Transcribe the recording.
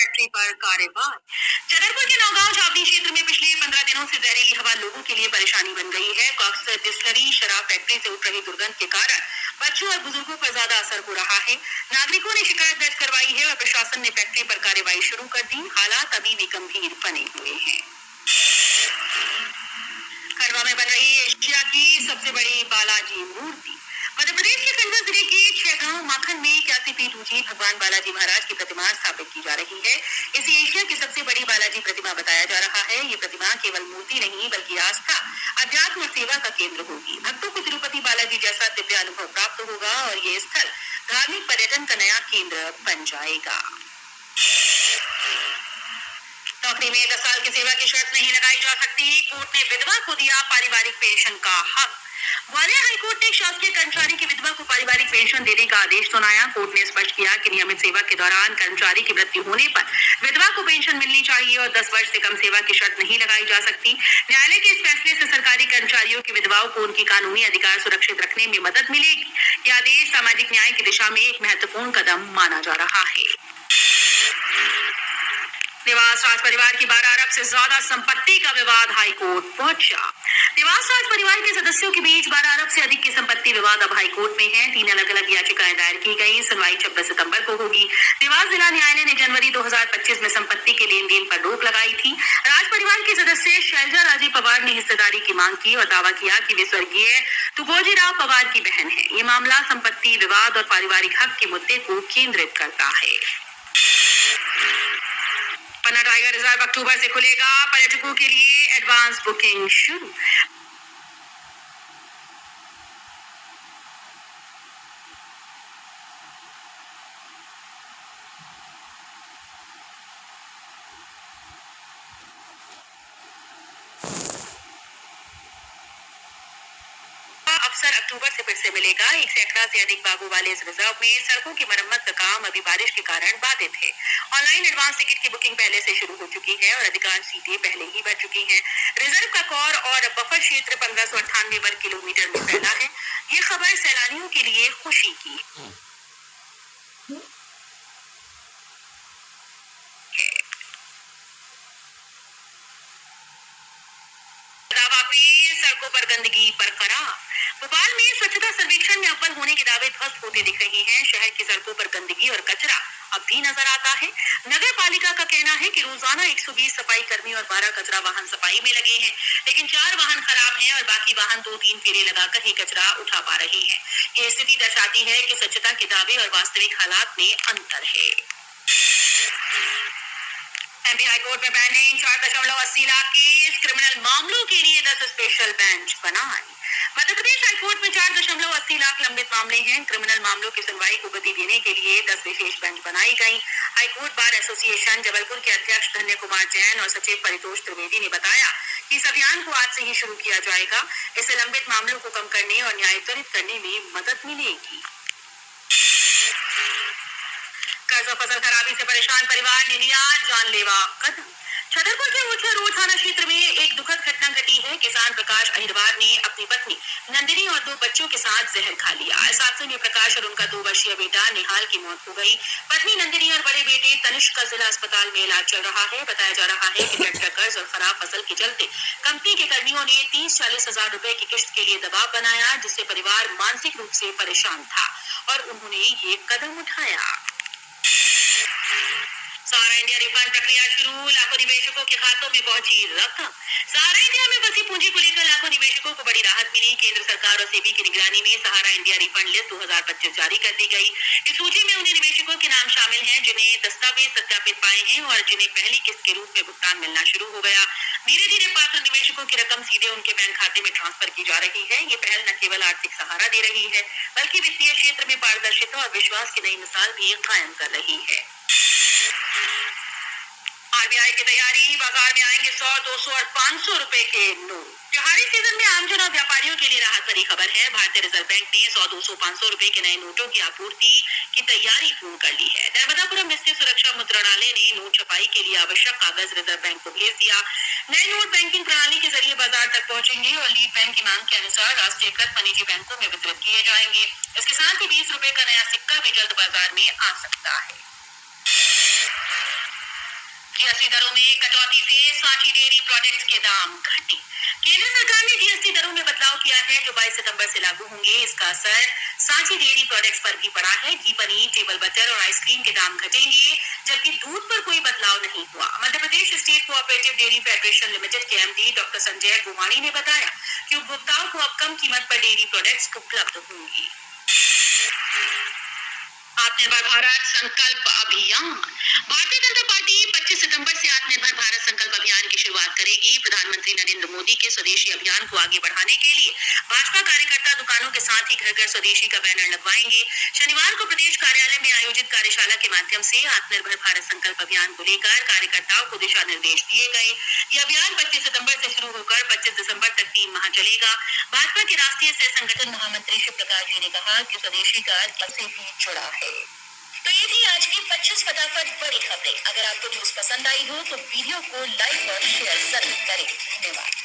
Factory पर कार्रवाई। छतरपुर के नौगांव छावनी क्षेत्र में पिछले 15 दिनों से जहरीली हवा लोगों के लिए परेशानी बन गई है। कॉक्स डिस्टिलरी शराब फैक्ट्री से उठ रही दुर्गंध के कारण बच्चों और बुजुर्गों पर ज्यादा असर हो रहा है। नागरिकों ने शिकायत दर्ज करवाई है और प्रशासन ने फैक्ट्री पर कार्रवाई शुरू कर दी। हालात अभी भी गंभीर बने हुए हैं। खंडवा में बन रही एशिया की सबसे बड़ी बालाजी मूर्ति। मध्य प्रदेश के खंडवा जिले के छगांव माखन में 81 फीट ऊंची भगवान बालाजी महाराज की प्रतिमा स्थापित की जा रही है। इसे एशिया की सबसे बड़ी बालाजी प्रतिमा बताया जा रहा है। ये प्रतिमा केवल मूर्ति नहीं बल्कि आस्था, अध्यात्म, सेवा का केंद्र होगी। भक्तों को तिरुपति बालाजी जैसा दिव्य अनुभव प्राप्त होगा और ये स्थल धार्मिक पर्यटन का नया केंद्र बन जाएगा। नौकरी में 10 साल की सेवा की शर्त नहीं लगाई जा सकती। कोर्ट ने विधवा को दिया पारिवारिक पेंशन का हक। ग्वालियर हाईकोर्ट ने शासकीय कर्मचारी की विधवा को पारिवारिक पेंशन देने का आदेश सुनाया। कोर्ट ने स्पष्ट किया कि नियमित सेवा के दौरान कर्मचारी की मृत्यु होने पर विधवा को पेंशन मिलनी चाहिए और 10 वर्ष से कम सेवा की शर्त नहीं लगाई जा सकती। न्यायालय के इस फैसले से सरकारी कर्मचारियों की विधवाओं को उनकी कानूनी अधिकार सुरक्षित रखने में मदद मिलेगी। यह आदेश सामाजिक न्याय की दिशा में एक महत्वपूर्ण कदम माना जा रहा है। निवास राज परिवार की 12 अरब से ज्यादा संपत्ति का विवाद हाईकोर्ट पहुंचा। निवास राज परिवार के सदस्यों के बीच 12 अरब से अधिक की संपत्ति विवाद अब हाईकोर्ट में है। 3 अलग अलग याचिकाएं दायर की गई। सुनवाई 26 सितंबर को होगी। निवास जिला न्यायालय ने जनवरी 2025 में संपत्ति के लेन देन पर रोक लगाई थी। राज परिवार के सदस्य शैलजा राजे पवार ने हिस्सेदारी की मांग की और दावा किया कि वे स्वर्गीय तुगोजीराव पवार की बहन है। ये मामला संपत्ति विवाद और पारिवारिक हक के मुद्दे को केंद्रित करता है। पन्ना टाइगर रिजर्व अक्टूबर से खुलेगा। पर्यटकों के लिए एडवांस बुकिंग शुरू। अवसर अक्टूबर से फिर से मिलेगा। 1 सैकड़ा से अधिक बागों वाले इस रिजर्व में सड़कों की मरम्मत का काम अभी बारिश के कारण बाधित है। ऑनलाइन एडवांस टिकट की बुकिंग पहले से शुरू हो चुकी है और अधिकांश सीटें पहले ही भर चुकी हैं। रिजर्व का कोर और बफर क्षेत्र 1598 वर्ग किलोमीटर में फैला है। ये खबर सैलानियों के लिए खुशी की है। सड़कों पर गंदगी बरकरार। भोपाल में स्वच्छता सर्वेक्षण में अव्वल होने के दावे ध्वस्त होते दिख रहे हैं। शहर की सड़कों पर गंदगी और कचरा अब भी नजर आता है। नगर पालिका का कहना है कि रोजाना 120 सफाई कर्मी और 12 कचरा वाहन सफाई में लगे हैं, लेकिन 4 वाहन खराब हैं और बाकी वाहन 2-3 फेरे लगाकर ही कचरा उठा पा रहे हैं। ये स्थिति दर्शाती है कि स्वच्छता के दावे और वास्तविक हालात में अंतर है। एमपी हाईकोर्ट में पेंडिंग 4.80 लाख केस। क्रिमिनल मामलों के लिए 10 स्पेशल बेंच बनाए। मध्य प्रदेश हाईकोर्ट में 4.80 लाख लंबित मामले हैं। क्रिमिनल मामलों की सुनवाई को गति देने के लिए 10 विशेष बेंच बनाई गई। हाईकोर्ट बार एसोसिएशन जबलपुर के अध्यक्ष धन्य कुमार जैन और सचिव परितोष त्रिवेदी ने बताया कि इस अभियान को आज से ही शुरू किया जाएगा। इससे लंबित मामलों को कम करने और न्याय त्वरित करने में मदद मिलेगी। कर्ज और फसल खराबी से परेशान परिवार ने लिया जानलेवा कदम। छतरपुर के ऊंचा रोड थाना क्षेत्र में एक दुखद घटना घटी है। किसान प्रकाश अहिरवार ने अपनी पत्नी नंदिनी और 2 बच्चों के साथ जहर खा लिया। इस हादसे में प्रकाश और उनका 2 वर्षीय बेटा निहाल की मौत हो गई। पत्नी नंदिनी और बड़े बेटे तनिष्क का जिला अस्पताल में इलाज चल रहा है। बताया जा रहा है कि ट्रैक्टर कर्ज और खराब फसल के चलते कंपनी के कर्मियों ने 30-40 हजार रुपए की किश्त के लिए दबाव बनाया, जिससे परिवार मानसिक रूप से परेशान था और उन्होंने ये कदम उठाया। सहारा इंडिया रिफंड प्रक्रिया शुरू। लाखों निवेशकों के खातों में पहुंची रकम। सहारा इंडिया में फंसी पूंजी को लेकर लाखों निवेशकों को बड़ी राहत मिली। केंद्र सरकार और सेबी की निगरानी में सहारा इंडिया रिफंड लिस्ट 2025 जारी कर दी गई। इस सूची में उन्हीं निवेशकों के नाम शामिल हैं जिन्हें दस्तावेज सत्यापित पाए हैं और जिन्हें पहली किस्त के रूप में भुगतान मिलना शुरू हो गया। धीरे धीरे पात्र निवेशकों की रकम सीधे उनके बैंक खाते में ट्रांसफर की जा रही है। ये पहल न केवल आर्थिक सहारा दे रही है बल्कि वित्तीय क्षेत्र में पारदर्शिता और विश्वास की नई मिसाल भी कायम कर रही है। आरबीआई की तैयारी। बाजार में आएंगे 100, 200 और 500 रुपए के नोट। त्योहारी सीजन में आमजन और व्यापारियों के लिए राहत भरी खबर है। भारतीय रिजर्व बैंक ने 100, 200, 500 रुपए के नए नोटों की आपूर्ति की तैयारी पूर्ण कर ली है। नर्मदापुरम स्थित सुरक्षा मुद्रणालय ने नोट छपाई के लिए आवश्यक कागज रिजर्व बैंक को भेज दिया। नए नोट बैंकिंग प्रणाली के जरिए बाजार तक पहुंचेंगे और लीड बैंक की मांग के अनुसार राष्ट्रीयकृत वाणिज्य बैंकों में वितरित किए जाएंगे। इसके साथ ही 20 रुपए का नया सिक्का भी जल्द बाजार में आ सकता है। जीएसटी दरों में कटौती से सांची डेयरी प्रोडक्ट्स के दाम घटे। केंद्र सरकार ने जीएसटी दरों में बदलाव किया है जो 22 सितंबर से लागू होंगे। इसका असर सांची डेयरी प्रोडक्ट्स पर भी पड़ा है। घी, पनीर, टेबल बटर और आइसक्रीम के दाम घटेंगे, जबकि दूध पर कोई बदलाव नहीं हुआ। Madhya Pradesh state cooperative dairy federation limited के एमडी डॉक्टर संजय गोवाणी ने बताया कि उपभोक्ताओं को अब कम कीमत पर डेयरी प्रोडक्ट्स उपलब्ध होंगी। आत्मनिर्भर भारत संकल्प अभियान। भारतीय जनता पार्टी 25 सितंबर से आत्मनिर्भर भारत संकल्प अभियान की शुरुआत करेगी। प्रधानमंत्री नरेंद्र मोदी के स्वदेशी अभियान को आगे बढ़ाने के लिए भाजपा कार्यकर्ता दुकानों के साथ ही घर घर स्वदेशी का बैनर लगवाएंगे। शनिवार को प्रदेश कार्यालय में आयोजित कार्यशाला के माध्यम से आत्मनिर्भर भारत संकल्प अभियान को लेकर कार्यकर्ताओं को दिशा निर्देश दिए गए। यह अभियान 25 सितंबर से शुरू होकर 25 दिसंबर तक 3 माह चलेगा। भाजपा के राष्ट्रीय सह संगठन महामंत्री शिव प्रकाश जी ने कहा कि स्वदेशी का से भी जुड़ा है। तो ये थी आज की 25 फटाफट बड़ी खबरें। अगर आपको न्यूज पसंद आई हो तो वीडियो को लाइक और शेयर जरूर करें। धन्यवाद।